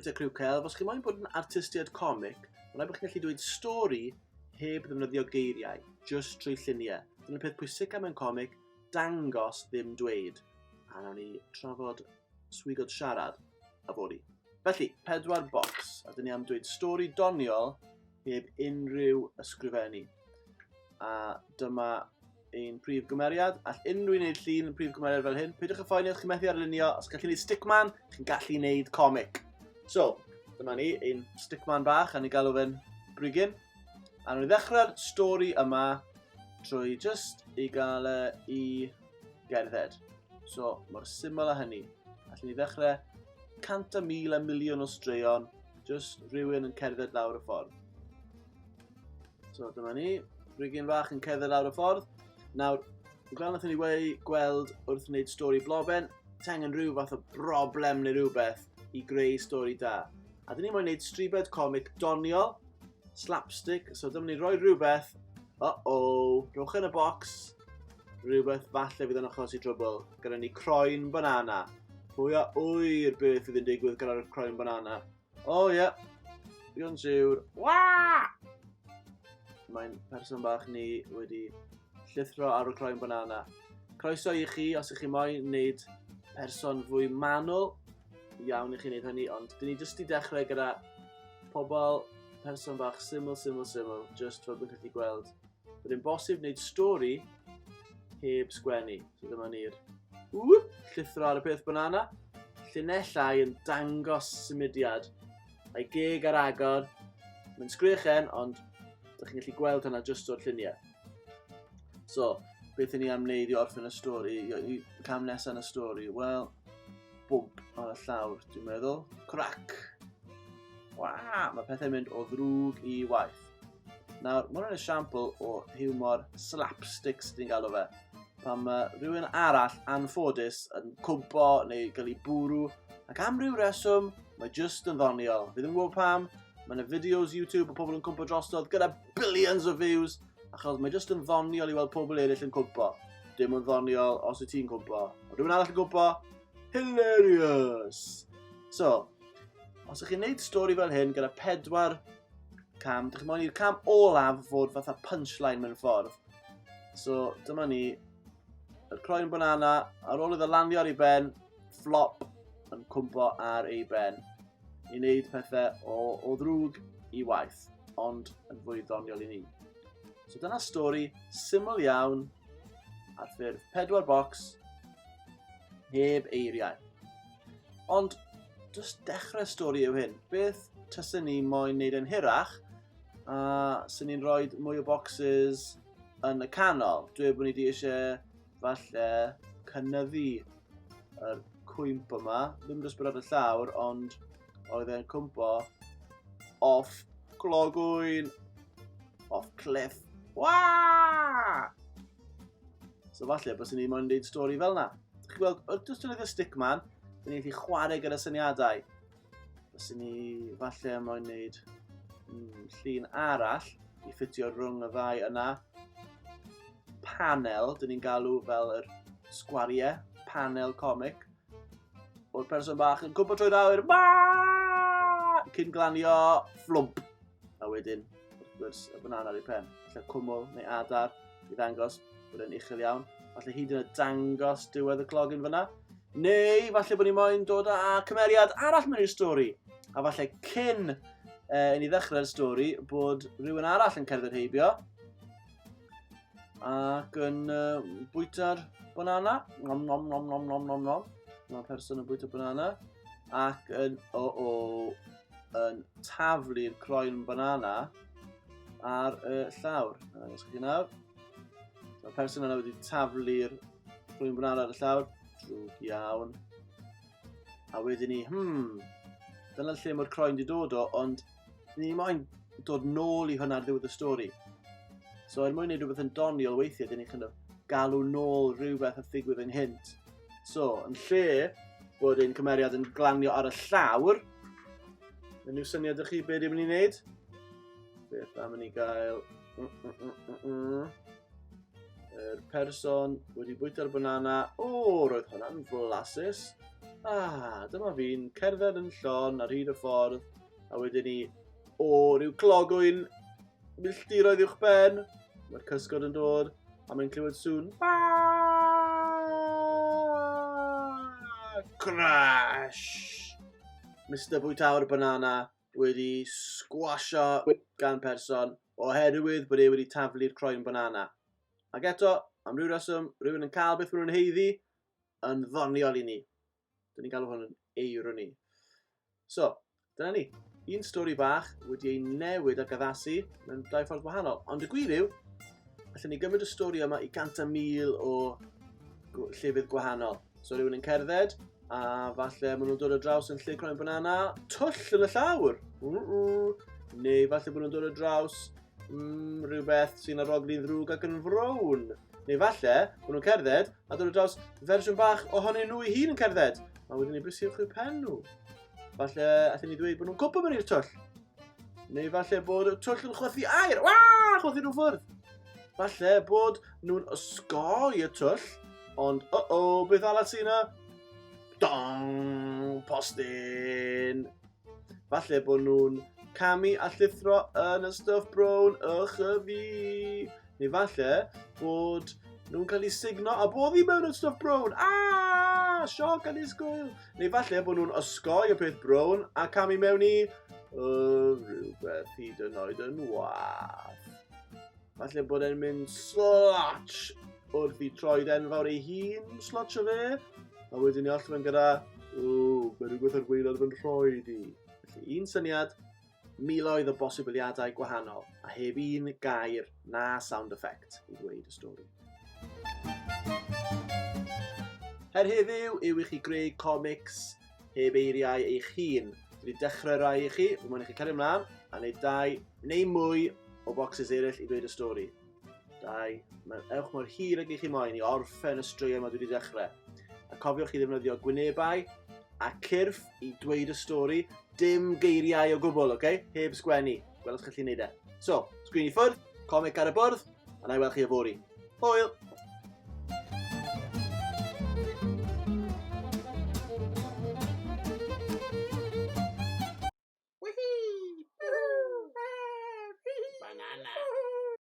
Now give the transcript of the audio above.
dechrau CELF, os chi moyn bod yn artistiaid comic, mae'n rhaid bod chi'n gallu dweud stori heb ddefnyddio geiriau, just trwy lluniau. Dyna'r peth pwysicaf mewn comic, dangos ddim dweud. A nawn ni trafod swigod siarad a fori. Felly, 4 bocs, a dyn ni am dweud stori doniol heb unrhyw ysgrifennu. A dyma ein prif gymeriad, all unrhyw un wneud llun yn prif gymeriad fel hyn. Peidiwch y ffoeni os chi'n methu arlunio, os gallwch chi wneud stickman, chi'n gallu wneud comic. So, dyma ni, ein stickman bach, a ni galw fe'n brigyn. A nhw'n ddechrau'r stori yma trwy just i gael i gerdded. So, mor syml â hynny. Allwn ni ddechrau 100,000 a miliwn o straeon, just rhywun yn cerdded lawr y ffordd. So, dyma ni, brigyn bach yn cerdded lawr y ffordd. Nawr, fel nathon ni gweld wrth wneud stori bloben, angen rhyw fath o broblem neu rhywbeth i greu stori da. A dyn ni moyn wneud stribed comic doniol, slapstick, so dyma ni roi rhywbeth, rhowch yn y bocs, rhywbeth falle fydd yn achosi trwbl, gyda ni croen banana. Pwy a wyr beth fydd yn digwydd gyda'r croen banana. Fi'n siwr. Mae'n person bach ni wedi llithro ar y croen banana. Croeso i chi os ych chi moyn wneud person fwy manwl, iawn i chi wneud hynny, ond dyn ni jyst i dechrau gyda pobl, person bach syml, just fel bydd chi'n gweld. Bydd yn bosib wneud stori heb sgwennu. So dyma ni'r llithro ar y peth banana. Llinellau yn dangos symudiad. A'i geg ar agor. Mae'n sgrichen, ond ydych chi'n gallu gweld hynna jyst o'r lluniau. So, beth i ni am wneud i orffen y stori, i cam nesaf yn y stori? Wel, bwmp ar y llawr, dwi'n meddwl. Crac! Mae pethau'n mynd o ddrwg i waith. Nawr, mae'n esiampl o hiwmor slapsticks dwi'n galw fe. Pam rhywun arall anffodus yn cwmpo neu gael ei bwrw, ac am ryw reswm, mae jyst yn ddoniol. Fi ddim yn gwybod pam, mae yna fideos YouTube o pobl yn cwmpo drostodd gyda billions o views, achos mae jyst yn ddoniol i weld pobl eraill yn cwmpo. Dim yn ddoniol os wyt ti'n cwmpo. O rhywun arall yn cwmpo, hilarious! So, os ydych chi'n gwneud stori fel hyn gyda 4 cam, ydych chi'n moyn i'r cam olaf fod fatha punchline mewn ffordd. So, dyma ni, yr croen banana, ar ôl iddo landio ar ei ben, flop yn cwmpo ar ei ben. I wneud pethau o ddrwg i waith, ond yn fwy ddoniol i ni. So dyna stori syml iawn ar ffurf 4 bocs heb eiriau. Ond, jyst dechrau stori yw hyn. Beth tysyn ni moyn wneud yn hirach, a sy'n ni'n rhoi mwy o bocsys yn y canol. Dwi bod ni wedi eisiau falle cynyddu yr cwymp yma, ddim jyst bod ar y llawr, ond oedd e'n cwmpo off clogwyn, off cliff. So falle bys ni moyn wneud stori fel na. Chi'n gweld, jyst yn y stickman, dyn ni'n gallu chwarae gyda syniadau. Bys ni falle moyn wneud llun arall i ffitio rhwng y ddau yna. Panel, dyn ni'n galw fel yr sgwariau, panel comic. O'r person bach yn cwmpo trwy'r awyr, cyn glanio flwmp. A wedyn, wrth gwrs, y banana ar ei pen. Falle cwmwl neu adar i ddangos bod e'n uchel iawn. Falle hyd yn y dangos diwedd y clogyn fyna. Neu, falle bod ni moyn dod â cymeriad arall mewn i'r stori. A falle cyn i ni ddechrau'r stori bod rhywun arall yn cerdded heibio. Ac yn bwyta'r banana. Mae'r person yn bwyta'r banana. Ac yn taflu'r croen banana ar y llawr. Os chi nawr. Mae'r person yna wedi taflu'r croen banana ar y llawr. Drwg iawn. A wedyn ni, dyna lle mae'r croen wedi dod o, ond ni moyn dod nôl i hwnna ar ddiwedd y stori. So, er mwyn wneud rhywbeth yn doniol weithiau, dyn ni'n galw nôl rhywbeth a ddigwydd yng nghynt. So, yn lle bod ein cymeriad yn glanio ar y llawr, yn yw syniad ych chi beth dim yn ei wneud? Beth am ni gael... Yr person wedi bwyta'r banana, roedd hwnna'n flasus. Dyma fi'n cerdded yn llon ar hyd y ffordd, a wedyn ni, ryw clogwyn milltiroedd uwch ben, mae'r cysgod yn dod, a mae'n clywed sŵn. Crash! Mr. Bwytawr Banana wedi sgwasio gan person oherwydd bod e wedi taflu'r croen banana. Ac eto, am ryw reswm, rhywun yn cael beth maen nhw'n heiddi yn ddoniol i ni. Dyn ni'n galw hwn yn eironi. So, dyna ni. Un stori bach wedi ei newid ac addasu mewn 2 ffordd gwahanol. Ond y gwir yw, allan ni gymryd y stori yma i 100,000 o llefydd gwahanol. So rhywun yn cerdded, a falle maen nhw'n dod o draws yn lle croen banana, twll yn y llawr. Neu falle bod nhw'n dod o draws rhywbeth sy'n aroglu'n ddrwg ac yn frown. Neu falle bod nhw'n cerdded a dod o draws fersiwn bach ohonyn nhw eu hun yn cerdded. A wedyn ni brysiwch i'w pen nhw. Falle allan ni ddweud bod nhw'n cwpa mewn i'r twll. Neu falle bod y twll yn chwythu air. Chwythu nhw ffwrdd. Falle bod nhw'n osgoi y twll. Ond beth arall sy'n yna? Dong! Postyn! Falle bod nhw'n camu a llithro yn y stwff brown fi. Neu falle bod nhw'n cael ei signo a boddi mewn y stwff brown. Sioc annisgwyl. Neu falle bod nhw'n osgoi y peth brown a camu mewn i rhywbeth hyd yn oed yn wath. Falle bod e'n mynd slotch wrth i troed enfawr ei hun slotch o fe. A wedyn ni allan gyda, mae rhywbeth ar weilad fy'n rhoi di. Felly un syniad, miloedd o bosibiliadau gwahanol, a heb un gair na sound effect i ddweud y stori. Her heddiw yw i chi greu comics heb eiriau eich hun. Dwi wedi dechrau rai i chi, fy mwyn i chi cario ymlaen, a wneud 2 neu mwy o bocsys eraill i ddweud y stori. 2, ewch mor hir ag i chi moyn i orffen y straeon yma dwi wedi dechrau. A cofiwch chi ddefnyddio gwynebau a cyrff i ddweud y stori, dim geiriau o gwbl, okay? Heb sgwennu. Gweld os chi'n gallu gwneud e. So, sgwini ffwrdd, comic ar y bwrdd, a na i weld chi yfory. Hwyl!